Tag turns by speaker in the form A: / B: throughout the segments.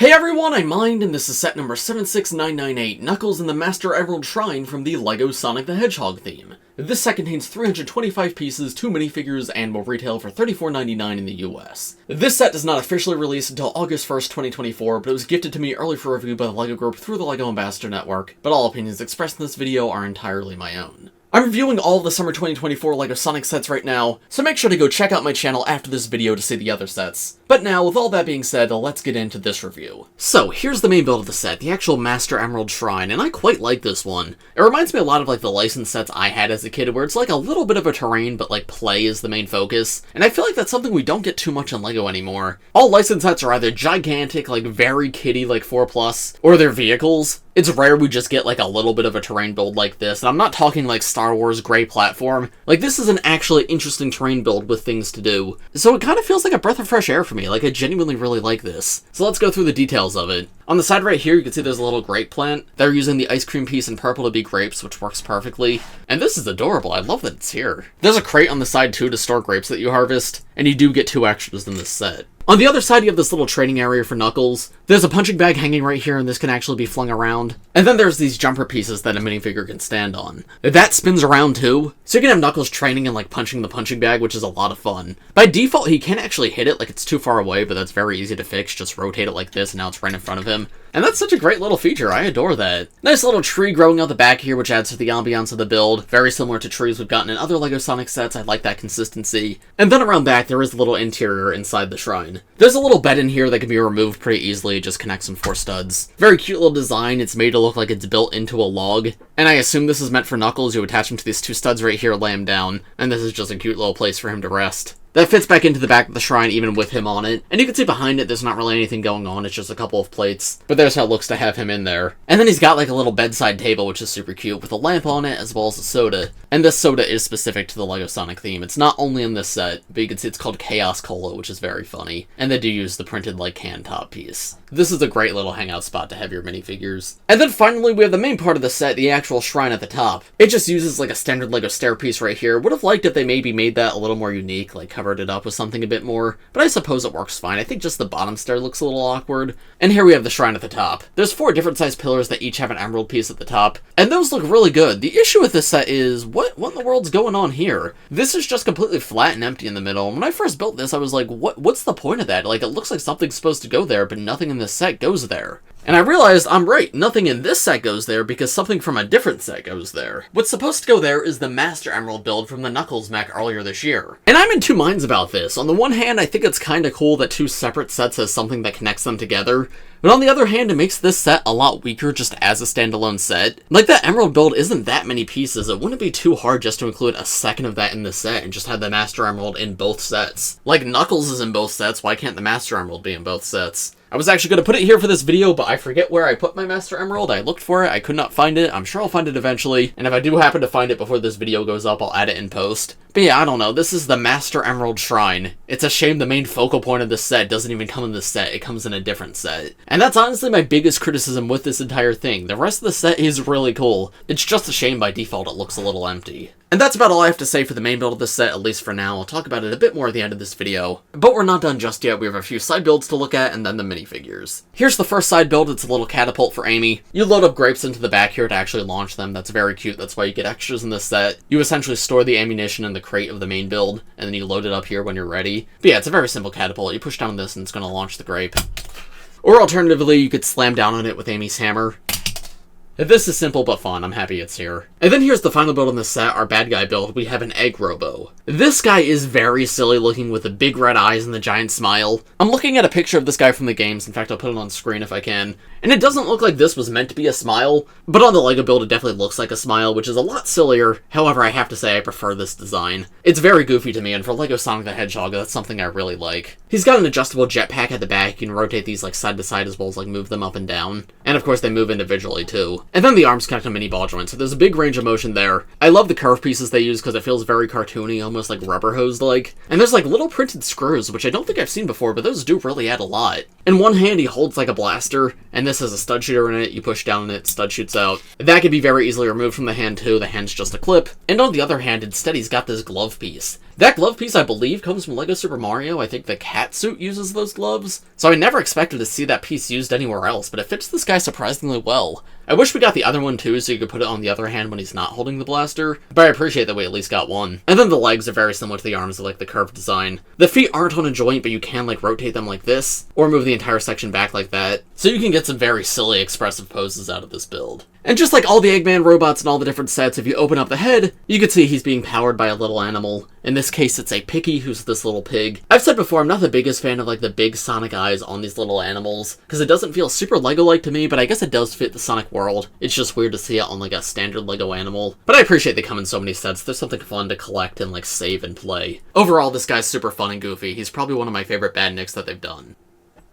A: Hey everyone, I'm Mind, and this is set number 76998, Knuckles and the Master Emerald Shrine from the LEGO Sonic the Hedgehog theme. This set contains 325 pieces, 2 minifigures, and will retail for $34.99 in the US. This set does not officially release until August 1st, 2024, but it was gifted to me early for review by the LEGO Group through the LEGO Ambassador Network, but all opinions expressed in this video are entirely my own. I'm reviewing all of the summer 2024 LEGO Sonic sets right now, so make sure to go check out my channel after this video to see the other sets. But now, with all that being said, let's get into this review. So, here's the main build of the set, the actual Master Emerald Shrine, and I quite like this one. It reminds me a lot of like the licensed sets I had as a kid, where it's like a little bit of a terrain, but like play is the main focus. And I feel like that's something we don't get too much on LEGO anymore. All licensed sets are either gigantic, like very kiddie, like 4+, or they're vehicles. It's rare we just get like a little bit of a terrain build like this, and I'm not talking like Star Wars Grape platform. Like, this is an actually interesting terrain build with things to do. So it kind of feels like a breath of fresh air for me, like I genuinely really like this. So let's go through the details of it. On the side right here, you can see there's a little grape plant. They're using the ice cream piece in purple to be grapes, which works perfectly. And this is adorable, I love that it's here. There's a crate on the side too to store grapes that you harvest, and you do get 2 extras in this set. On the other side, you have this little training area for Knuckles. There's a punching bag hanging right here, and this can actually be flung around. And then there's these jumper pieces that a minifigure can stand on. That spins around too, so you can have Knuckles training and like punching the punching bag, which is a lot of fun. By default, he can't actually hit it, like it's too far away, but that's very easy to fix. Just rotate it like this, and now it's right in front of him. And that's such a great little feature, I adore that. Nice little tree growing out the back here, which adds to the ambiance of the build. Very similar to trees we've gotten in other LEGO Sonic sets, I like that consistency. And then around back, there is a little interior inside the shrine. There's a little bed in here that can be removed pretty easily, just connects some 4 studs. Very cute little design, it's made to look like it's built into a log. And I assume this is meant for Knuckles. You attach him to these 2 studs right here, lay him down, and this is just a cute little place for him to rest. That fits back into the back of the shrine even with him on it. And you can see behind it, there's not really anything going on, it's just a couple of plates. But there's how it looks to have him in there. And then he's got like a little bedside table, which is super cute, with a lamp on it, as well as a soda. And this soda is specific to the LEGO Sonic theme. It's not only in this set, but you can see it's called Chaos Cola, which is very funny. And they do use the printed like can top piece. This is a great little hangout spot to have your minifigures. And then finally, we have the main part of the set, the actual shrine at the top. It just uses like a standard LEGO stair piece right here. Would have liked if they maybe made that a little more unique, like covered it up with something a bit more, but I suppose it works fine. I think just the bottom stair looks a little awkward. And here we have the shrine at the top. There's 4 different sized pillars that each have an emerald piece at the top, and those look really good. The issue with this set is, what in the world's going on here? This is just completely flat and empty in the middle. When I first built this, I was like, what's the point of that? Like, it looks like something's supposed to go there, but nothing in this set goes there. And I realized I'm right, nothing in this set goes there because something from a different set goes there. What's supposed to go there is the Master Emerald build from the Knuckles mech earlier this year. And I'm in 2 minds about this. On the one hand, I think it's kinda cool that 2 separate sets has something that connects them together. But on the other hand, it makes this set a lot weaker just as a standalone set. Like, that Emerald build isn't that many pieces. It wouldn't be too hard just to include a second of that in the set and just have the Master Emerald in both sets. Like, Knuckles is in both sets, why can't the Master Emerald be in both sets? I was actually going to put it here for this video, but I forget where I put my Master Emerald. I looked for it, I could not find it. I'm sure I'll find it eventually, and if I do happen to find it before this video goes up, I'll add it in post. But yeah, I don't know, this is the Master Emerald Shrine. It's a shame the main focal point of this set doesn't even come in this set, it comes in a different set. And that's honestly my biggest criticism with this entire thing. The rest of the set is really cool. It's just a shame by default it looks a little empty. And that's about all I have to say for the main build of this set, at least for now. I'll talk about it a bit more at the end of this video. But we're not done just yet, we have a few side builds to look at, and then the minifigures. Here's the first side build, it's a little catapult for Amy. You load up grapes into the back here to actually launch them, that's very cute, that's why you get extras in this set. You essentially store the ammunition in the crate of the main build, and then you load it up here when you're ready. But yeah, it's a very simple catapult, you push down this and it's going to launch the grape. Or alternatively, you could slam down on it with Amy's hammer. This is simple but fun, I'm happy it's here. And then here's the final build on this set, our bad guy build. We have an Eggrobo. This guy is very silly looking with the big red eyes and the giant smile. I'm looking at a picture of this guy from the games, in fact I'll put it on screen if I can. And it doesn't look like this was meant to be a smile, but on the LEGO build it definitely looks like a smile, which is a lot sillier. However, I have to say I prefer this design. It's very goofy to me, and for LEGO Sonic the Hedgehog, that's something I really like. He's got an adjustable jetpack at the back, you can rotate these like side to side as well as like move them up and down. And of course they move individually too. And then the arms connect on mini ball joints, so there's a big range of motion there. I love the curve pieces they use because it feels very cartoony, almost like rubber hose-like. And there's like little printed screws, which I don't think I've seen before, but those do really add a lot. In one hand he holds like a blaster, and this has a stud shooter in it. You push down on it, stud shoots out. That can be very easily removed from the hand too. The hand's just a clip. And on the other hand, instead he's got this glove piece. That glove piece, I believe, comes from LEGO Super Mario. I think the cat suit uses those gloves. So I never expected to see that piece used anywhere else, but it fits this guy surprisingly well. I wish we got the other one too, so you could put it on the other hand when he's not holding the blaster, but I appreciate that we at least got one. And then the legs are very similar to the arms, like the curved design. The feet aren't on a joint, but you can like rotate them like this, or move the entire section back like that, so you can get some very silly expressive poses out of this build. And just like all the Eggman robots and all the different sets, if you open up the head, you can see he's being powered by a little animal. In this case, it's a Picky, who's this little pig. I've said before, I'm not the biggest fan of like the big Sonic eyes on these little animals, because it doesn't feel super Lego-like to me, but I guess it does fit the Sonic world. It's just weird to see it on like a standard Lego animal. But I appreciate they come in so many sets. There's something fun to collect and like save and play. Overall, this guy's super fun and goofy. He's probably one of my favorite Badniks that they've done.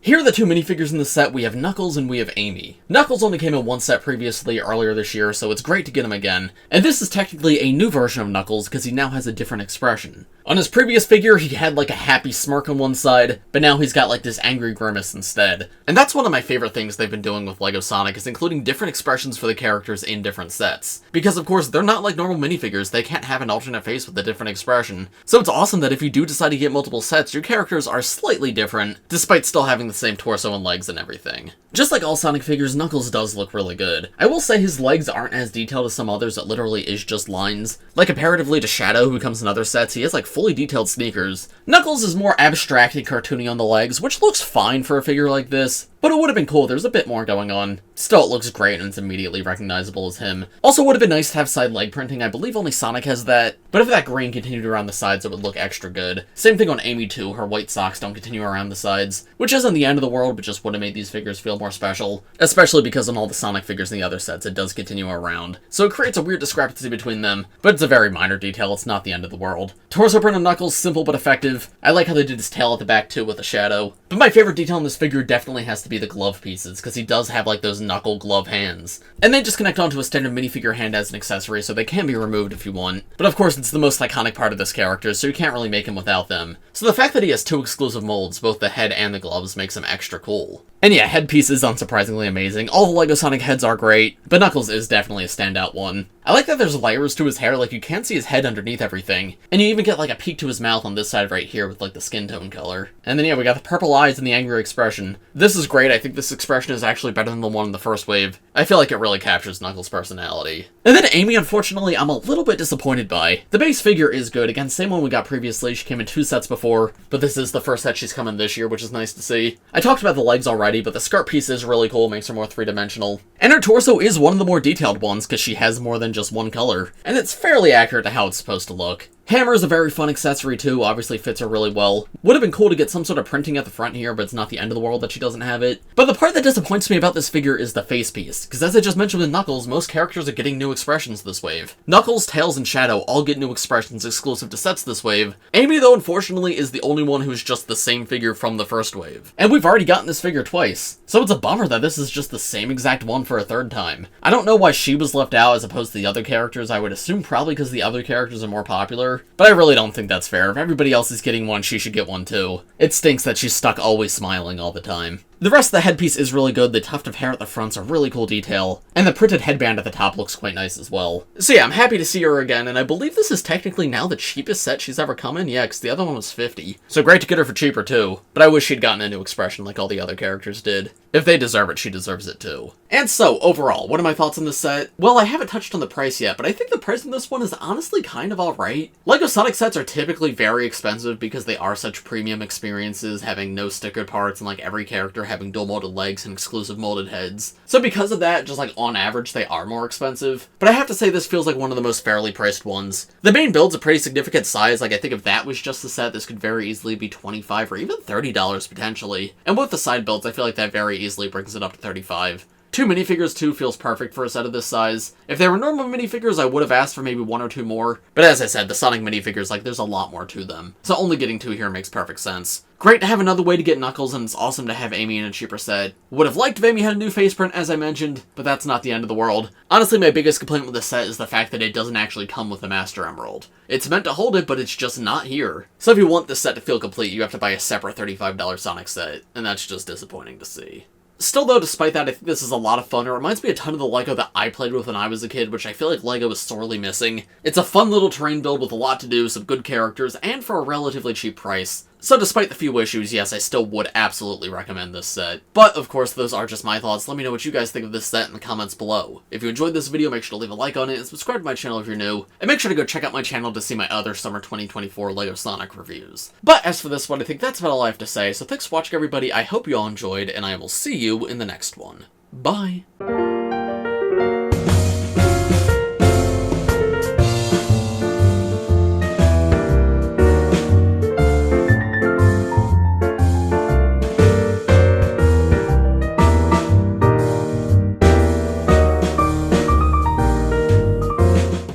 A: Here are the two minifigures in the set. We have Knuckles and we have Amy. Knuckles only came in one set previously earlier this year, so it's great to get him again. And this is technically a new version of Knuckles because he now has a different expression. On his previous figure, he had like a happy smirk on one side, but now he's got like this angry grimace instead. And that's one of my favorite things they've been doing with LEGO Sonic, is including different expressions for the characters in different sets. Because of course, they're not like normal minifigures, they can't have an alternate face with a different expression. So it's awesome that if you do decide to get multiple sets, your characters are slightly different, despite still having the same torso and legs and everything. Just like all Sonic figures, Knuckles does look really good. I will say his legs aren't as detailed as some others that literally is just lines. Like comparatively to Shadow, who comes in other sets, he has like fully detailed sneakers. Knuckles is more abstract and cartoony on the legs, which looks fine for a figure like this. But it would have been cool if there's a bit more going on. Still, it looks great and it's immediately recognizable as him. Also, would have been nice to have side leg printing. I believe only Sonic has that. But if that green continued around the sides, it would look extra good. Same thing on Amy too. Her white socks don't continue around the sides, which isn't the end of the world, but just would have made these figures feel more special. Especially because on all the Sonic figures in the other sets, it does continue around. So it creates a weird discrepancy between them, but it's a very minor detail. It's not the end of the world. Torso print of Knuckles, simple but effective. I like how they did his tail at the back too with a shadow. But my favorite detail in this figure definitely has to be the glove pieces, because he does have like those knuckle glove hands. And they just connect onto a standard minifigure hand as an accessory, so they can be removed if you want. But of course, it's the most iconic part of this character, so you can't really make him without them. So the fact that he has two exclusive molds, both the head and the gloves, makes him extra cool. And yeah, headpiece is unsurprisingly amazing. All the LEGO Sonic heads are great, but Knuckles is definitely a standout one. I like that there's layers to his hair, like you can see his head underneath everything. And you even get like a peek to his mouth on this side right here with like the skin tone color. And then yeah, we got the purple eyes and the angry expression. This is great. I think this expression is actually better than the one in the first wave. I feel like it really captures Knuckles' personality. And then Amy, unfortunately, I'm a little bit disappointed by. The base figure is good. Again, same one we got previously. She came in 2 sets before, but this is the first set she's come in this year, which is nice to see. I talked about the legs already, but the skirt piece is really cool, makes her more three-dimensional. And her torso is one of the more detailed ones, because she has more than just one color. And it's fairly accurate to how it's supposed to look. Hammer is a very fun accessory too, obviously fits her really well. Would have been cool to get some sort of printing at the front here, but it's not the end of the world that she doesn't have it. But the part that disappoints me about this figure is the face piece, because as I just mentioned with Knuckles, most characters are getting new expressions this wave. Knuckles, Tails, and Shadow all get new expressions exclusive to sets this wave. Amy, though, unfortunately, is the only one who's just the same figure from the first wave. And we've already gotten this figure twice, so it's a bummer that this is just the same exact one for a third time. I don't know why she was left out as opposed to the other characters. I would assume probably because the other characters are more popular, but I really don't think that's fair. If everybody else is getting one, she should get one too. It stinks that she's stuck always smiling all the time. The rest of the headpiece is really good, the tuft of hair at the front's a really cool detail, and the printed headband at the top looks quite nice as well. So yeah, I'm happy to see her again, and I believe this is technically now the cheapest set she's ever come in, yeah, because the other one was $50. So great to get her for cheaper too, but I wish she'd gotten a new expression like all the other characters did. If they deserve it, she deserves it too. And so, overall, what are my thoughts on this set? Well, I haven't touched on the price yet, but I think the price on this one is honestly kind of alright. LEGO Sonic sets are typically very expensive because they are such premium experiences, having no stickered parts and like every character having dual molded legs and exclusive molded heads. So because of that, just like on average, they are more expensive. But I have to say this feels like one of the most fairly priced ones. The main build's a pretty significant size, like I think if that was just the set, this could very easily be $25 or even $30 potentially. And with the side builds, I feel like that very easily brings it up to $35. 2 minifigures too feels perfect for a set of this size. If they were normal minifigures, I would have asked for maybe 1 or 2 more. But as I said, the Sonic minifigures, like, there's a lot more to them. So only getting 2 here makes perfect sense. Great to have another way to get Knuckles, and it's awesome to have Amy in a cheaper set. Would have liked if Amy had a new face print, as I mentioned, but that's not the end of the world. Honestly, my biggest complaint with this set is the fact that it doesn't actually come with the Master Emerald. It's meant to hold it, but it's just not here. So if you want this set to feel complete, you have to buy a separate $35 Sonic set, and that's just disappointing to see. Still though, despite that, I think this is a lot of fun. It reminds me a ton of the LEGO that I played with when I was a kid, which I feel like LEGO is sorely missing. It's a fun little terrain build with a lot to do, some good characters, and for a relatively cheap price. So despite the few issues, yes, I still would absolutely recommend this set. But, of course, those are just my thoughts. Let me know what you guys think of this set in the comments below. If you enjoyed this video, make sure to leave a like on it, and subscribe to my channel if you're new. And make sure to go check out my channel to see my other Summer 2024 LEGO Sonic reviews. But as for this one, I think that's about all I have to say, so thanks for watching everybody, I hope you all enjoyed, and I will see you in the next one. Bye!